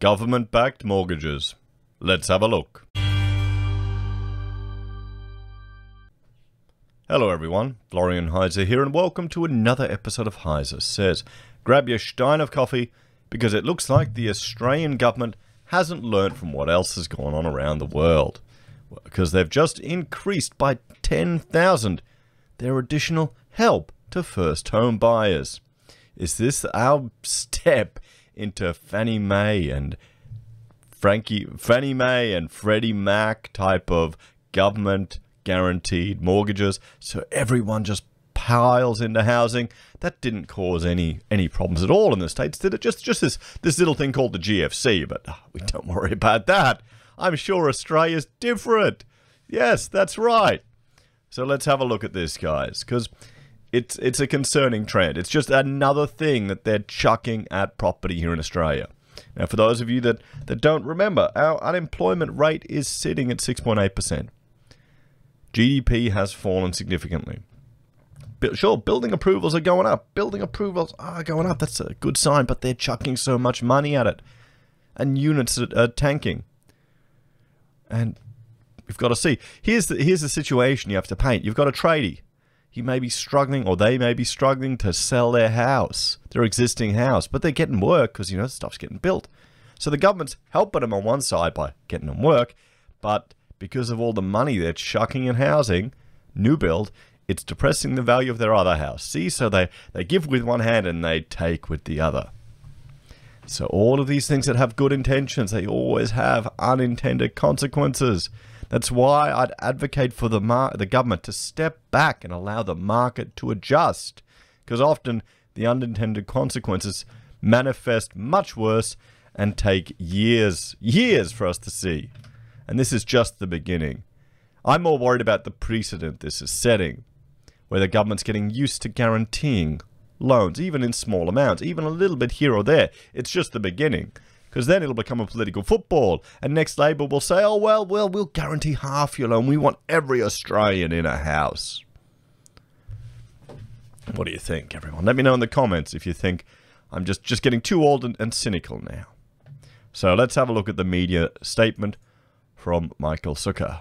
Government-backed mortgages. Let's have a look. Hello everyone, Florian.Heise here, and welcome to another episode of HeiseSays. Grab your stein of coffee, because it looks like the Australian government hasn't learnt from what else has gone on around the world. Because they've just increased by 10,000 their additional help to first home buyers. Is this our step into Fannie Mae and Freddie Mac type of government guaranteed mortgages, so everyone just piles into housing? That didn't cause any problems at all in the States, did it? Just this little thing called the GFC, but we don't worry about that. I'm sure Australia's different. Yes, that's right. So let's have a look at this, guys, because it's a concerning trend. It's just another thing that they're chucking at property here in Australia. Now, for those of you that don't remember, our unemployment rate is sitting at 6.8%. GDP has fallen significantly. Sure, building approvals are going up. Building approvals are going up. That's a good sign, but they're chucking so much money at it. And units are tanking. And we've got to see. Here's the situation you have to paint. You've got a tradie. He may be struggling, or they may be struggling to sell their house, their existing house, but they're getting work because, stuff's getting built. So the government's helping them on one side by getting them work, but because of all the money they're chucking in housing, new build, it's depressing the value of their other house. See, so they give with one hand and they take with the other. So all of these things that have good intentions, they always have unintended consequences. That's why I'd advocate for the government to step back and allow the market to adjust, because often the unintended consequences manifest much worse and take years for us to see. And this is just the beginning. I'm more worried about the precedent this is setting, where the government's getting used to guaranteeing loans, even in small amounts, even a little bit here or there. It's just the beginning. Because then it'll become a political football. And next Labour will say, oh, well, we'll guarantee half your loan. We want every Australian in a house. What do you think, everyone? Let me know in the comments if you think I'm just getting too old and cynical now. So let's have a look at the media statement from Michael Sukkar.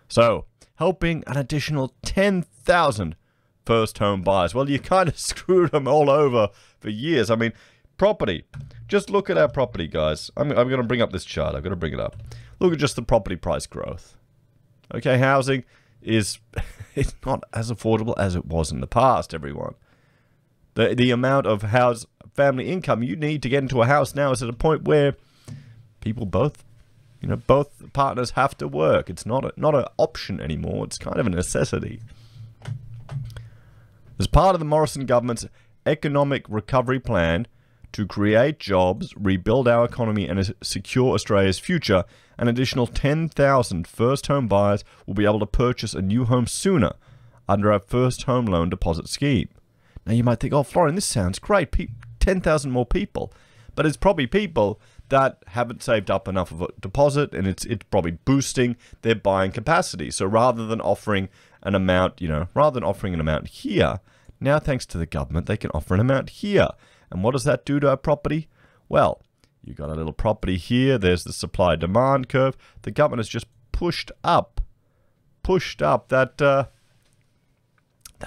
So, helping an additional 10,000 first home buyers. Well, you kind of screwed them all over for years. I mean, property. Just look at our property, guys. I'm going to bring up this chart. I've got to bring it up. Look at just the property price growth. Okay, housing is it's not as affordable as it was in the past, everyone. The amount of family income you need to get into a house now is at a point where people both partners have to work. It's not an option anymore. It's kind of a necessity. As part of the Morrison government's economic recovery plan to create jobs, rebuild our economy, and secure Australia's future, an additional 10,000 first home buyers will be able to purchase a new home sooner under our first home loan deposit scheme. Now you might think, oh, Florian, this sounds great. 10,000 more people. But it's probably people that haven't saved up enough of a deposit, and it's probably boosting their buying capacity. So rather than offering an amount, here, now thanks to the government, they can offer an amount here. And what does that do to our property? Well, you got a little property here. There's the supply-demand curve. The government has just pushed up that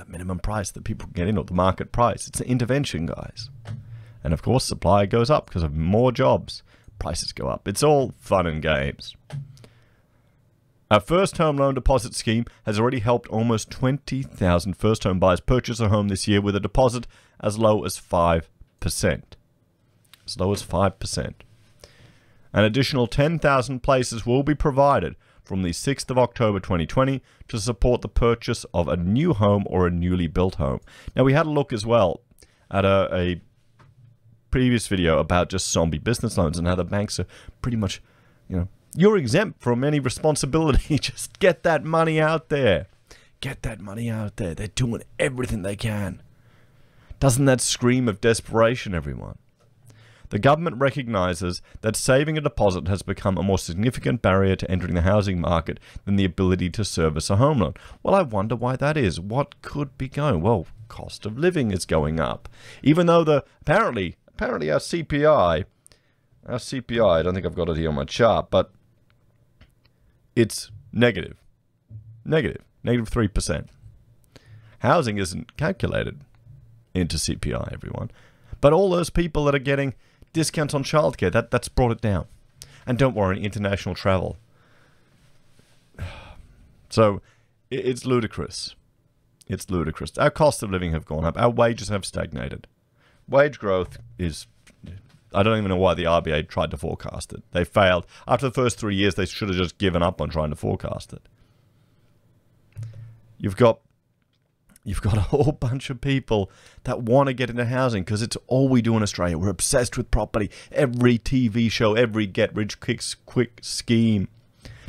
minimum price that people get in, or the market price. It's an intervention, guys. And of course, supply goes up because of more jobs. Prices go up. It's all fun and games. Our first home loan deposit scheme has already helped almost 20,000 first home buyers purchase a home this year with a deposit as low as 5%. As low as 5%. An additional 10,000 places will be provided from the 6th of October 2020 to support the purchase of a new home or a newly built home. Now, we had a look as well at a previous video about just zombie business loans and how the banks are pretty much, you're exempt from any responsibility. Just get that money out there. Get that money out there. They're doing everything they can. Doesn't that scream of desperation, everyone? The government recognizes that saving a deposit has become a more significant barrier to entering the housing market than the ability to service a home loan. Well, I wonder why that is. What could be going? Well, cost of living is going up. Even though apparently our CPI Our CPI, I don't think I've got it here on my chart, but it's negative. Negative 3%. Housing isn't calculated into CPI, everyone. But all those people that are getting discounts on childcare, that's brought it down. And don't worry, international travel. So it's ludicrous. It's ludicrous. Our cost of living have gone up. Our wages have stagnated. Wage growth is... I don't even know why the RBA tried to forecast it. They failed. After the first 3 years, they should have just given up on trying to forecast it. You've got a whole bunch of people that want to get into housing because it's all we do in Australia. We're obsessed with property. Every TV show, every get-rich-quick scheme.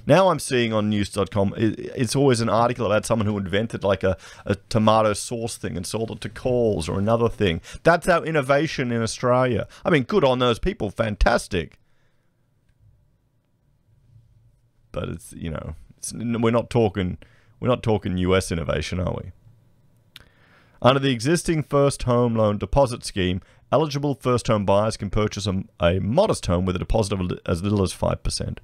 Now I'm seeing on news.com, it's always an article about someone who invented like a tomato sauce thing and sold it to Coles or another thing. That's our innovation in Australia. I mean, good on those people. Fantastic. But it's, you know, we're not talking US innovation, are we? Under the existing first home loan deposit scheme, eligible first home buyers can purchase a modest home with a deposit of as little as 5%.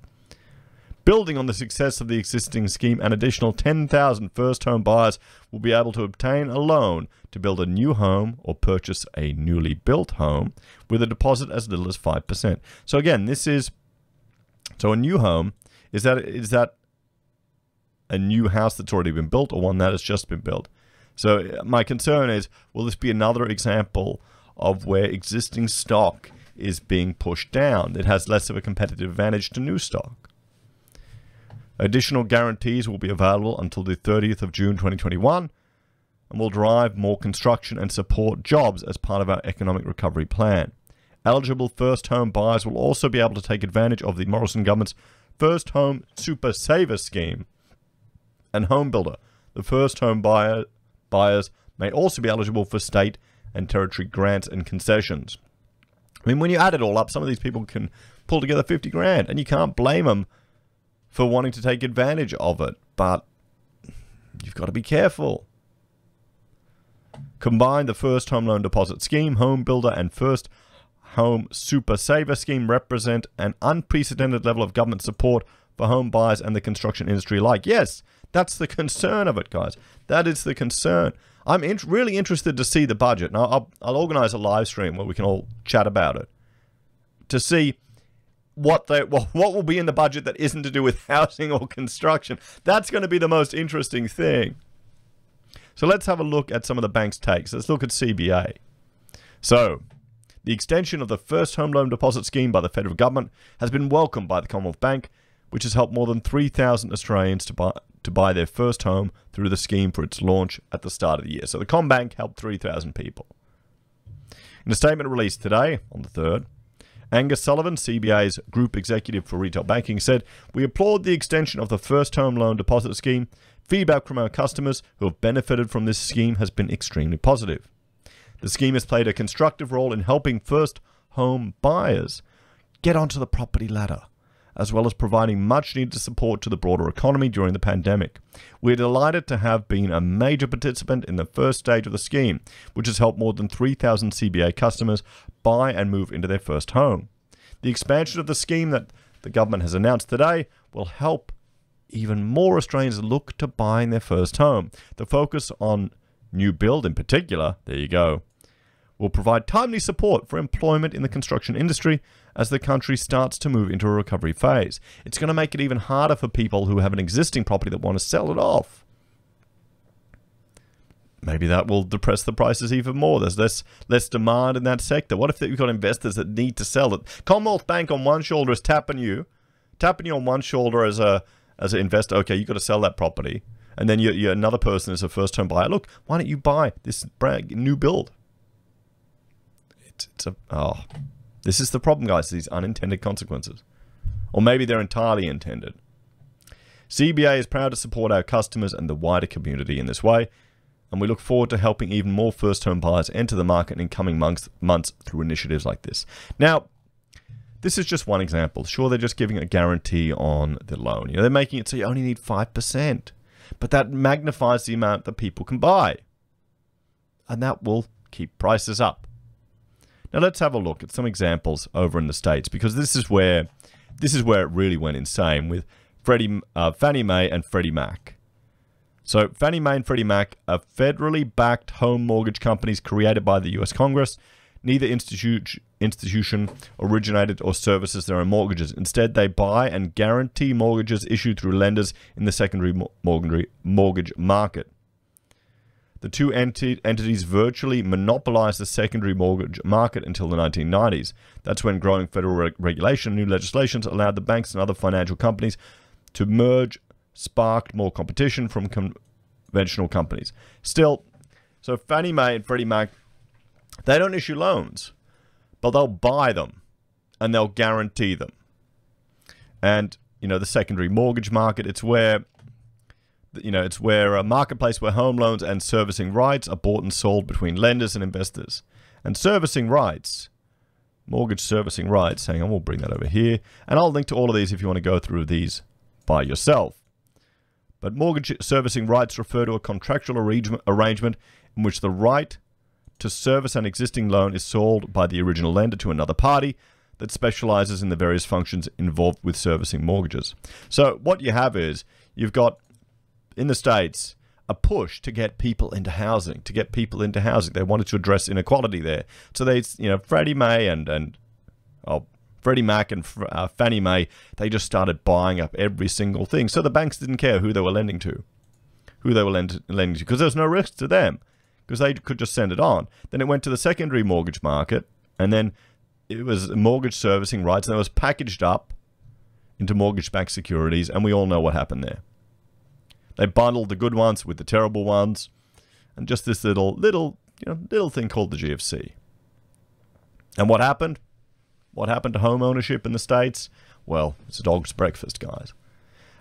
Building on the success of the existing scheme, an additional 10,000 first home buyers will be able to obtain a loan to build a new home or purchase a newly built home with a deposit as little as 5%. So again, so a new home, is that a new house that's already been built or one that has just been built? So my concern is, will this be another example of where existing stock is being pushed down? It has less of a competitive advantage to new stock. Additional guarantees will be available until the 30th of June 2021 and will drive more construction and support jobs as part of our economic recovery plan. Eligible first home buyers will also be able to take advantage of the Morrison government's First Home Super Saver scheme and Home Builder. The first home buyers may also be eligible for state and territory grants and concessions. I mean, when you add it all up, some of these people can pull together 50 grand, and you can't blame them for wanting to take advantage of it, but you've got to be careful. Combined, the First Home Loan Deposit Scheme, Home Builder, and First Home Super Saver Scheme represent an unprecedented level of government support for home buyers and the construction industry alike. Yes, that's the concern of it, guys. That is the concern. I'm really interested to see the budget. Now, I'll organize a live stream where we can all chat about it to see what will be in the budget that isn't to do with housing or construction. That's going to be the most interesting thing. So let's have a look at some of the bank's takes. Let's look at CBA. So, the extension of the First Home Loan Deposit Scheme by the federal government has been welcomed by the Commonwealth Bank, which has helped more than 3,000 Australians to buy their first home through the scheme for its launch at the start of the year. So the CommBank helped 3,000 people. In a statement released today, on the 3rd, Angus Sullivan, CBA's Group Executive for Retail Banking, said, "We applaud the extension of the First Home Loan Deposit Scheme. Feedback from our customers who have benefited from this scheme has been extremely positive. The scheme has played a constructive role in helping first home buyers get onto the property ladder, as well as providing much-needed support to the broader economy during the pandemic. We're delighted to have been a major participant in the first stage of the scheme, which has helped more than 3,000 CBA customers buy and move into their first home. The expansion of the scheme that the government has announced today will help even more Australians look to buying their first home. The focus on new build in particular, there you go, will provide timely support for employment in the construction industry as the country starts to move into a recovery phase. It's going to make it even harder for people who have an existing property that want to sell it off. Maybe that will depress the prices even more. There's less demand in that sector. What if you've got investors that need to sell it? Commonwealth Bank on one shoulder is tapping you on one shoulder as an investor. Okay, you've got to sell that property. And then you're another person is a first-home buyer. Look, why don't you buy this brand new build? This is the problem, guys, these unintended consequences. Or maybe they're entirely intended. CBA is proud to support our customers and the wider community in this way, and we look forward to helping even more first-home buyers enter the market in coming months through initiatives like this. Now, this is just one example. Sure, they're just giving a guarantee on the loan. You know, they're making it so you only need 5%, but that magnifies the amount that people can buy, and that will keep prices up. Now let's have a look at some examples over in the States, because this is where it really went insane with Fannie Mae and Freddie Mac. So Fannie Mae and Freddie Mac are federally backed home mortgage companies created by the US Congress. Neither institution originated or services their own mortgages. Instead, they buy and guarantee mortgages issued through lenders in the secondary mortgage market. The two entities virtually monopolized the secondary mortgage market until the 1990s. That's when growing federal regulation and new legislation allowed the banks and other financial companies to merge, sparked more competition from conventional companies. Still, so Fannie Mae and Freddie Mac, they don't issue loans, but they'll buy them and they'll guarantee them. And, you know, the secondary mortgage market, it's where, you know, it's where a marketplace where home loans and servicing rights are bought and sold between lenders and investors. And servicing rights, mortgage servicing rights, hang on, we'll bring that over here. And I'll link to all of these if you want to go through these by yourself. But mortgage servicing rights refer to a contractual arrangement in which the right to service an existing loan is sold by the original lender to another party that specializes in the various functions involved with servicing mortgages. So what you have is, you've got, in the States, a push to get people into housing, They wanted to address inequality there. So they, you know, Freddie Mac and Fannie Mae, they just started buying up every single thing. So the banks didn't care who they were lending to, because there was no risk to them, because they could just send it on. Then it went to the secondary mortgage market, and then it was mortgage servicing rights, and it was packaged up into mortgage-backed securities, and we all know what happened there. They bundled the good ones with the terrible ones, and just this little thing called the GFC. And what happened? What happened to home ownership in the States? Well, it's a dog's breakfast, guys.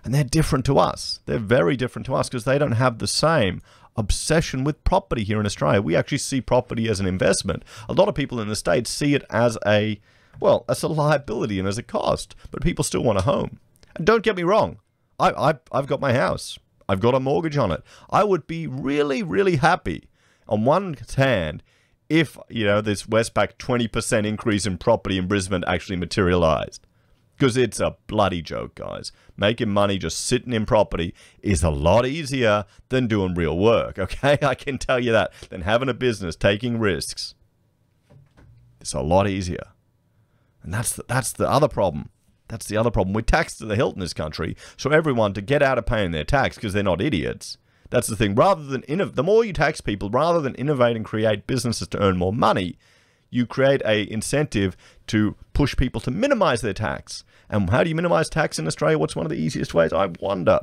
And they're different to us. They're very different to us because they don't have the same obsession with property here in Australia. We actually see property as an investment. A lot of people in the States see it as a liability and as a cost, but people still want a home. And don't get me wrong, I've got my house. I've got a mortgage on it. I would be really, really happy on one hand if, you know, this Westpac 20% increase in property in Brisbane actually materialized. Because it's a bloody joke, guys. Making money just sitting in property is a lot easier than doing real work, okay? I can tell you that. Than having a business, taking risks. It's a lot easier. And that's the other problem. That's the other problem. We're taxed to the hilt in this country, so everyone to get out of paying their tax because they're not idiots. That's the thing. Rather than the more you tax people, rather than innovate and create businesses to earn more money, you create a incentive to push people to minimize their tax. And how do you minimize tax in Australia? What's one of the easiest ways? I wonder.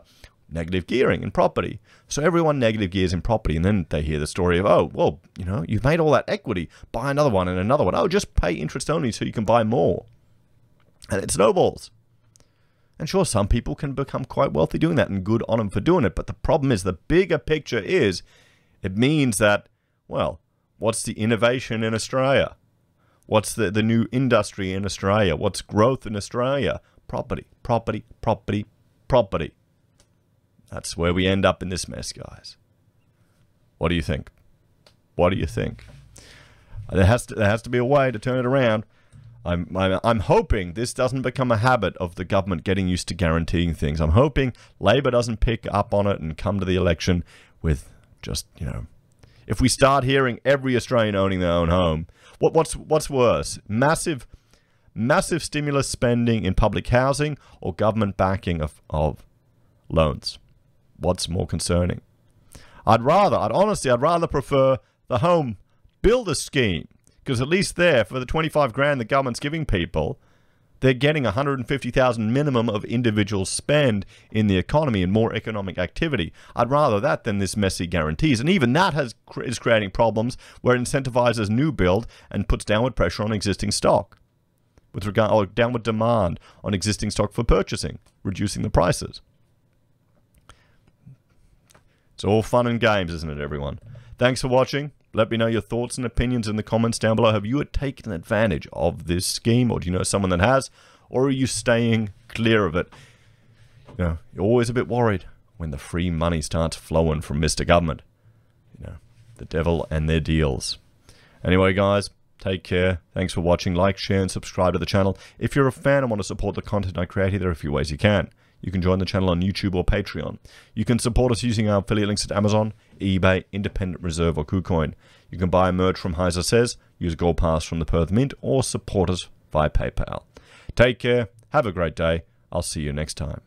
Negative gearing in property. So everyone negative gears in property, and then they hear the story of, oh, well, you know, you've made all that equity. Buy another one and another one. Oh, just pay interest only so you can buy more. And it snowballs. And sure, some people can become quite wealthy doing that, and good on them for doing it. But the problem is, the bigger picture is, it means that, well, what's the innovation in Australia? What's the new industry in Australia? What's growth in Australia? Property, property, property, property. That's where we end up in this mess, guys. What do you think? What do you think? There has to be a way to turn it around. I'm hoping this doesn't become a habit of the government getting used to guaranteeing things. I'm hoping Labor doesn't pick up on it and come to the election with just, you know, if we start hearing every Australian owning their own home, what's worse? Massive stimulus spending in public housing or government backing of loans? What's more concerning? I'd rather prefer the home builder scheme. Because at least there, for the 25 grand the government's giving people, they're getting 150,000 minimum of individual spend in the economy and more economic activity. I'd rather that than this messy guarantees. And even that is creating problems where it incentivizes new build and puts downward pressure on existing stock. With regard, or downward demand on existing stock for purchasing, reducing the prices. It's all fun and games, isn't it, everyone? Thanks for watching. Let me know your thoughts and opinions in the comments down below. Have you taken advantage of this scheme, or do you know someone that has? Or are you staying clear of it? You know, you're always a bit worried when the free money starts flowing from Mr. Government. You know, the devil and their deals. Anyway, guys, Take care. Thanks for watching. Like, share, and subscribe to the channel. If you're a fan and want to support the content I create here, there are a few ways you can. You can join the channel on YouTube or Patreon. You can support us using our affiliate links at Amazon, eBay, Independent Reserve, or Kucoin. You can buy merch from HeiseSays, use Gold Pass from the Perth Mint, or support us via PayPal. Take care. Have a great day. I'll see you next time.